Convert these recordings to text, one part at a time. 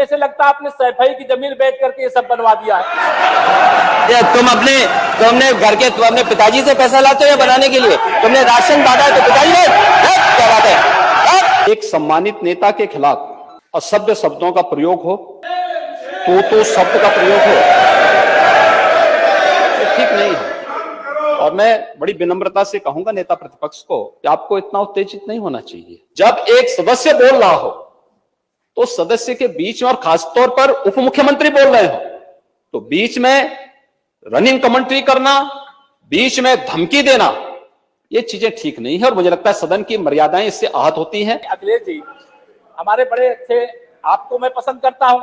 जैसे लगता आपने सैफई की जमीन बेच करके ये सब बनवा दिया है। तुमने अपने पिताजी से पैसा लाते हो या बनाने के लिए? तुमने राशन बांटा है तो पिताजी ने? क्या बात है? एक सम्मानित नेता के खिलाफ असभ्य शब्दों का प्रयोग हो, तो शब्द का प्रयोग हो, ये ठीक नहीं है। और मैं बड़ी विनम्रता से कहूंगा नेता प्रतिपक्ष को कि आपको इतना उत्तेजित नहीं होना चाहिए। जब एक सदस्य बोल रहा हो तो सदस्य के बीच में, और खासतौर पर उप मुख्यमंत्री बोल रहे हो, तो बीच में रनिंग कमेंट्री करना, बीच में धमकी देना, ये चीजें ठीक नहीं है। और मुझे लगता है सदन की मर्यादाएं इससे आहत होती हैं। अखिलेश जी हमारे बड़े अच्छे, आपको मैं पसंद करता हूं।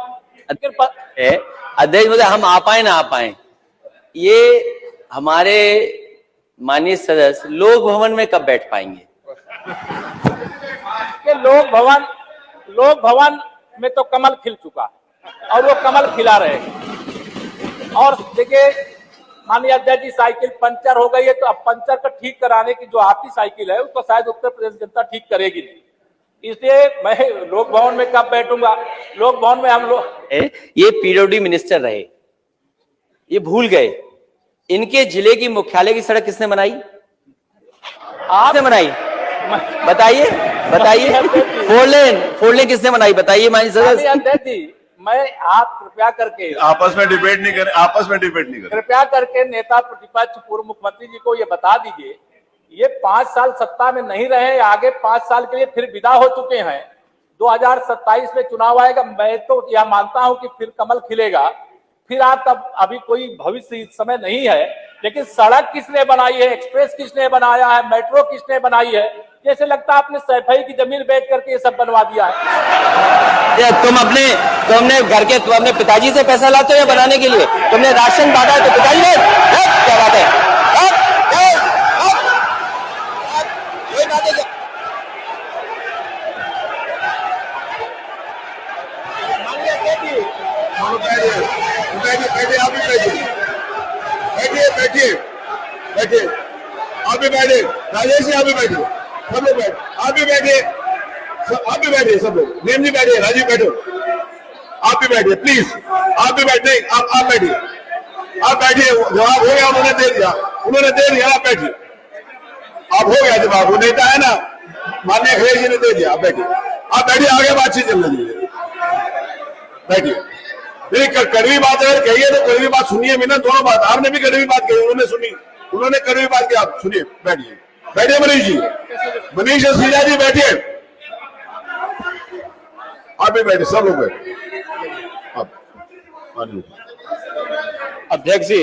अध्यक्ष महोदय, हम आ पाए ना आ पाए, ये हमारे माननीय सदस्य लोक भवन में कब बैठ पाएंगे? कि लोक भवन में तो कमल खिल चुका है और वो कमल खिला रहेगा। और देखिए माननीय अध्यक्ष जी, साइकिल पंचर हो गई है तो अब पंचर को ठीक कराने की जो आपकी साइकिल है उसको शायद उत्तर प्रदेश जनता ठीक करेगी नहीं, इसलिए मैं लोक भवन में कब बैठूंगा। लोक भवन में हम लोग, ये पीडब्ल्यूडी मिनिस्टर रहे, ये भूल गए इनके जिले की मुख्यालय की सड़क किसने बनाई? आपने बनाई? बताइए बताइए। फोर लेन किसने बनाई बताइए? अध्यक्ष जी मैं आप कृपया करके आपस में डिबेट नहीं करें। कृपया करके नेता प्रतिपक्ष पूर्व मुख्यमंत्री जी को ये बता दीजिए, ये 5 साल सत्ता में नहीं रहे, आगे 5 साल के लिए फिर विदा हो चुके हैं। 2027 में चुनाव आएगा, मैं तो यह मानता हूं कि फिर कमल खिलेगा। फिर आप तब, अभी कोई भविष्य इस समय नहीं है, लेकिन सड़क किसने बनाई है, एक्सप्रेस किसने बनाया है, मेट्रो किसने बनाई है? जैसे लगता आपने सैफई की जमीन बेच करके ये सब बनवा दिया है। तुमने अपने पिताजी से पैसा लाते हो या बनाने के लिए? तुमने राशन बांटा है तो पिताजी ने? क्या बात है? बैठिए, आप भी बैठे, राजेश जी आप भी बैठिए, सब लोग बैठे, आप भी बैठिए, सब लोग, नेम जी बैठिए, राजीव बैठो, आप भी बैठिए प्लीज, आप भी बैठे, आप बैठिए, जवाब हो गया, उन्होंने दे दिया, आप बैठिए, आप हो गया जवाब, वो नेता है ना माननीय अखिलेश जी ने दे दिया, आप बैठिए, आगे बातचीत चल रही है, बैठिए। नहीं, कड़वी बात अगर कही है तो कड़वी बात सुनिए भी ना, दोनों बात, आपने भी कड़वी बात कही, उन्होंने सुनी, उन्होंने कड़वी बात की, आप सुनिए, बैठिए मनीष जी, मनीष सिन्हा जी बैठिए, आप भी बैठे, सब लोग बैठे। अध्यक्ष जी,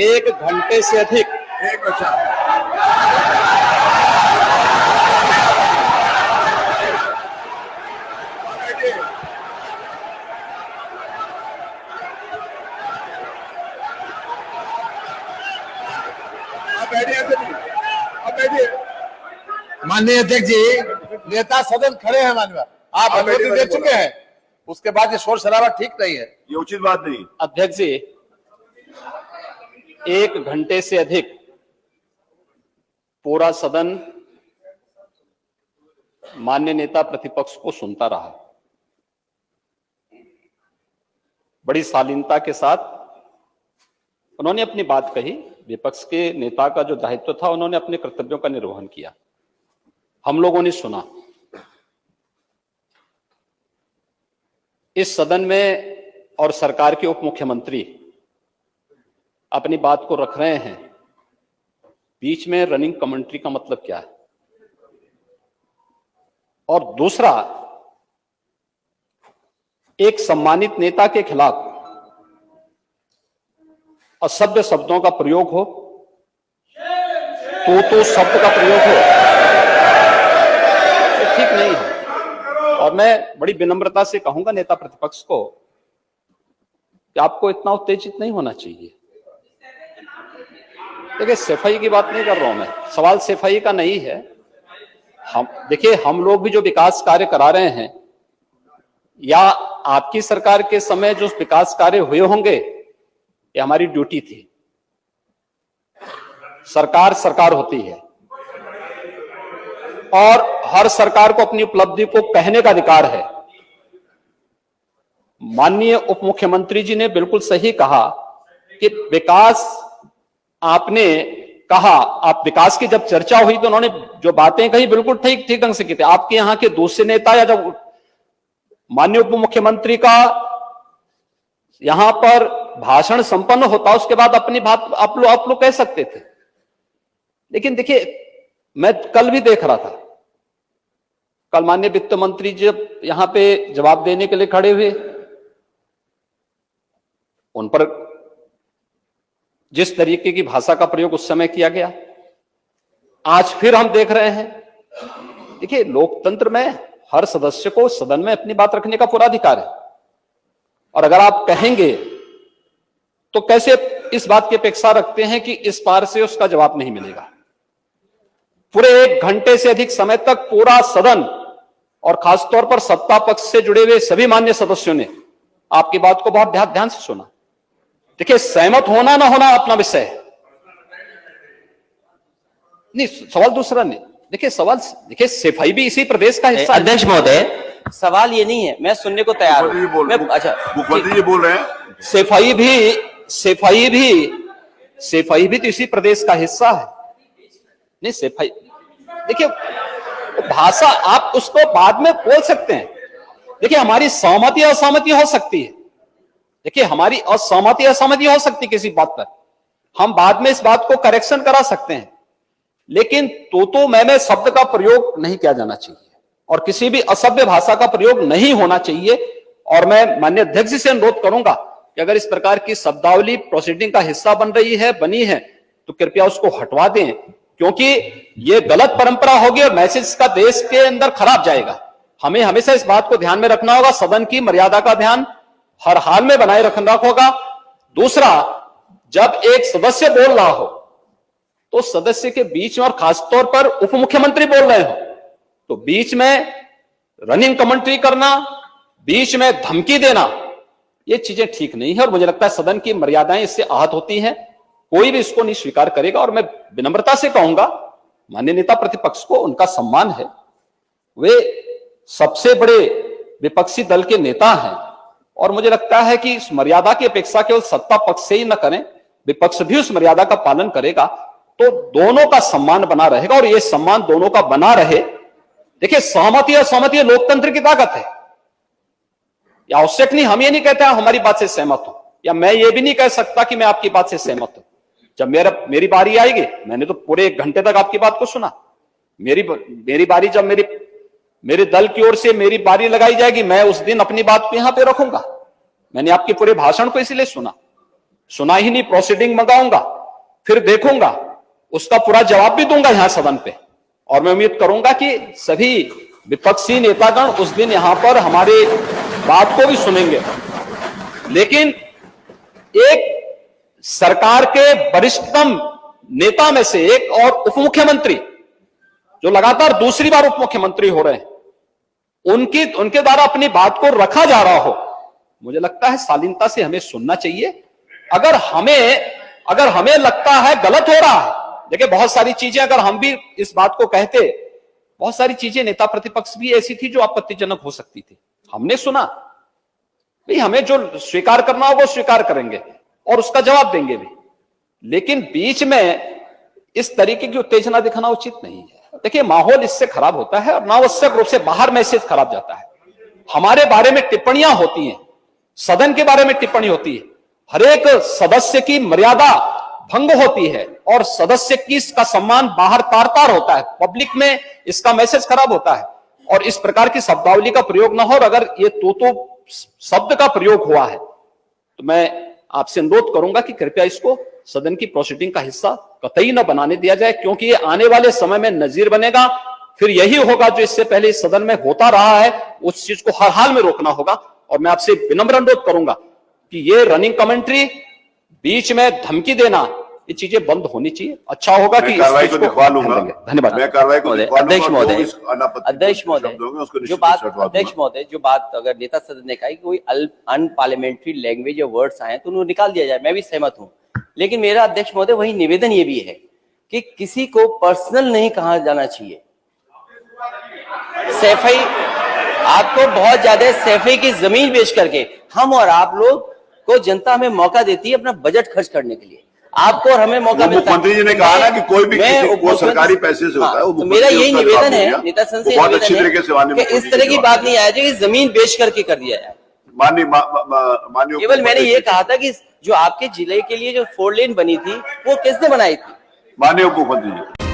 एक घंटे से अधिक माननीय अध्यक्ष जी, नेता सदन खड़े हैं, माननीय आप अनुमति दे चुके हैं, उसके बाद ये शोर शराबा ठीक नहीं है, ये उचित बात नहीं। अध्यक्ष जी, 1 घंटे से अधिक पूरा सदन माननीय नेता प्रतिपक्ष को सुनता रहा। बड़ी शालीनता के साथ उन्होंने अपनी बात कही। विपक्ष के नेता का जो दायित्व था, उन्होंने अपने कर्तव्यों का निर्वहन किया, हम लोगों ने सुना। इस सदन में और सरकार के उप मुख्यमंत्री अपनी बात को रख रहे हैं, बीच में रनिंग कमेंट्री का मतलब क्या है? और दूसरा, एक सम्मानित नेता के खिलाफ असभ्य शब्दों का प्रयोग हो, तो शब्द का प्रयोग हो, ये ठीक नहीं है। और मैं बड़ी विनम्रता से कहूंगा नेता प्रतिपक्ष को कि आपको इतना उत्तेजित नहीं होना चाहिए। देखिए, सफाई की बात नहीं कर रहा हूं मैं, सवाल सफाई का नहीं है। हम लोग भी जो विकास कार्य करा रहे हैं, या आपकी सरकार के समय जो विकास कार्य हुए होंगे, ये हमारी ड्यूटी थी। सरकार सरकार होती है और हर सरकार को अपनी उपलब्धि को कहने का अधिकार है। माननीय उप मुख्यमंत्री जी ने बिल्कुल सही कहा कि विकास, आपने कहा, आप विकास की जब चर्चा हुई तो उन्होंने जो बातें कही बिल्कुल ठीक ढंग से की थी। आपके यहां के दूसरे नेता या जब माननीय उप मुख्यमंत्री का यहां पर भाषण संपन्न होता उसके बाद अपनी बात आप लोग कह सकते थे, लेकिन देखिए मैं कल भी देख रहा था, कल माननीय वित्त मंत्री जब यहां पे जवाब देने के लिए खड़े हुए, उन पर जिस तरीके की भाषा का प्रयोग उस समय किया गया, आज फिर हम देख रहे हैं। देखिए लोकतंत्र में हर सदस्य को सदन में अपनी बात रखने का पूरा अधिकार है, और अगर आप कहेंगे तो कैसे इस बात की अपेक्षा रखते हैं कि इस पार से उसका जवाब नहीं मिलेगा। पूरे 1 घंटे से अधिक समय तक पूरा सदन और खासतौर पर सत्ता पक्ष से जुड़े हुए सभी मान्य सदस्यों ने आपकी बात को बहुत ध्यान से सुना। देखिए सहमत होना ना होना अपना विषय है, नहीं सवाल दूसरा नहीं। देखिए सवाल, देखिए सफाई भी इसी प्रदेश का हिस्सा है। अध्यक्ष महोदय, सवाल ये नहीं है, मैं सुनने को तैयार हूं। अच्छा, मुख्यमंत्री जी बोल रहे हैं, सफाई भी तो इसी प्रदेश का हिस्सा है। नहीं सफाई, देखिए भाषा आप उसको बाद में बोल सकते हैं। देखिए हमारी सहमति असहमति हो सकती है, देखिए हमारी असहमति हो सकती है किसी बात पर, हम बाद में इस बात को करेक्शन करा सकते हैं, लेकिन तो मैं शब्द का प्रयोग नहीं किया जाना चाहिए और किसी भी असभ्य भाषा का प्रयोग नहीं होना चाहिए। और मैं माननीय अध्यक्ष जी से अनुरोध करूंगा कि अगर इस प्रकार की शब्दावली प्रोसीडिंग का हिस्सा बनी है तो कृपया उसको हटवा दें, क्योंकि ये गलत परंपरा होगी और मैसेज का देश के अंदर खराब जाएगा। हमें हमेशा इस बात को ध्यान में रखना होगा, सदन की मर्यादा का ध्यान हर हाल में बनाए रखना होगा। दूसरा, जब एक सदस्य बोल रहा हो तो सदस्य के बीच में, और खासतौर पर उप मुख्यमंत्री बोल रहे हो, तो बीच में रनिंग कमेंट्री करना, बीच में धमकी देना, ये चीजें ठीक नहीं है और मुझे लगता है सदन की मर्यादाएं इससे आहत होती हैं। कोई भी इसको नहीं स्वीकार करेगा और मैं विनम्रता से कहूंगा माननीय नेता प्रतिपक्ष को, उनका सम्मान है, वे सबसे बड़े विपक्षी दल के नेता हैं और मुझे लगता है कि इस मर्यादा की अपेक्षा केवल सत्ता पक्ष से ही न करें, विपक्ष भी उस मर्यादा का पालन करेगा तो दोनों का सम्मान बना रहेगा और ये सम्मान दोनों का बना रहे। देखिए सहमति और सहमति लोकतंत्र की ताकत है, या आवश्यक नहीं, हम ये नहीं कहते हमारी बात से सहमत हो, या मैं ये भी नहीं कह सकता कि मैं आपकी बात से सहमत हूं। जब मेरी बारी आएगी, मैंने तो पूरे 1 घंटे तक आपकी बात को सुना, मेरी बारी जब मेरे दल की ओर से मेरी बारी लगाई जाएगी, मैं उस दिन अपनी बात को यहां पे रखूंगा। मैंने आपके पूरे भाषण को इसलिए सुना ही नहीं, प्रोसीडिंग मंगाऊंगा, फिर देखूंगा, उसका पूरा जवाब भी दूंगा यहां सदन पे, और मैं उम्मीद करूंगा कि सभी विपक्षी नेतागण उस दिन यहां पर हमारे बात को भी सुनेंगे। लेकिन एक सरकार के वरिष्ठतम नेता में से एक और उप मुख्यमंत्री जो लगातार दूसरी बार उप मुख्यमंत्री हो रहे हैं, उनके द्वारा अपनी बात को रखा जा रहा हो, मुझे लगता है शालीनता से हमें सुनना चाहिए। अगर हमें लगता है गलत हो रहा है, देखिए बहुत सारी चीजें अगर हम भी इस बात को कहते, बहुत सारी चीजें नेता प्रतिपक्ष भी ऐसी थी जो आपत्तिजनक हो सकती थी, हमने सुना, भाई हमें जो स्वीकार करना हो वो स्वीकार करेंगे और उसका जवाब देंगे भी, लेकिन बीच में इस तरीके की उत्तेजना दिखाना उचित नहीं है। देखिए माहौल इससे खराब होता है और अनावश्यक रूप से बाहर मैसेज खराब जाता है। हमारे बारे में टिप्पणियां होती हैं, सदन के बारे में टिप्पणी होती है, हर एक सदस्य की मर्यादा भंग होती है और सदस्य की इसका सम्मान बाहर तार होता है, पब्लिक में इसका मैसेज खराब होता है और इस प्रकार की शब्दावली का प्रयोग ना हो। और अगर ये तो शब्द का प्रयोग हुआ है तो मैं आपसे अनुरोध करूंगा कि कृपया इसको सदन की प्रोसीडिंग का हिस्सा कतई न बनाने दिया जाए, क्योंकि ये आने वाले समय में नजीर बनेगा। फिर यही होगा जो इससे पहले इस सदन में होता रहा है, उस चीज को हर हाल में रोकना होगा। और मैं आपसे विनम्र अनुरोध करूंगा कि ये रनिंग कमेंट्री, बीच में धमकी देना, ये चीजें बंद होनी चाहिए। अच्छा होगा कि कार्रवाई को दिखवा लूंगा। धन्यवाद। मैं कार्रवाई को अध्यक्ष महोदय, जो बात अगर नेता सदन ने कहा कि कोई अनपार्लियामेंट्री लैंग्वेज या वर्ड्स आए तो उन्हें निकाल दिया जाए, मैं भी सहमत हूं, लेकिन मेरा अध्यक्ष महोदय वही निवेदन ये भी है कि किसी को पर्सनल नहीं कहा जाना चाहिए। सैफई, आपको बहुत ज्यादा सैफई की जमीन बेच करके हम और आप लोग को जनता हमें मौका देती है अपना बजट खर्च करने के लिए, आपको और हमें मौका मिलता है। मुख्यमंत्री जी ने कहा ना कि कोई भी किसी को सरकारी पैसे से होता है, वो तो मेरा यही मुख्यमंत्री निवेदन उसका है नेता संघ से, बहुत अच्छी तरीके से माननीय कि इस तरह की बात नहीं आ जाए कि जमीन बेच करके कर दिया जाए। माननीय केवल मैंने ये कहा था कि जो आपके जिले के लिए जो 4 लेन बनी थी वो किसने बनाई थी? माननीय उप मुख्यमंत्री जी।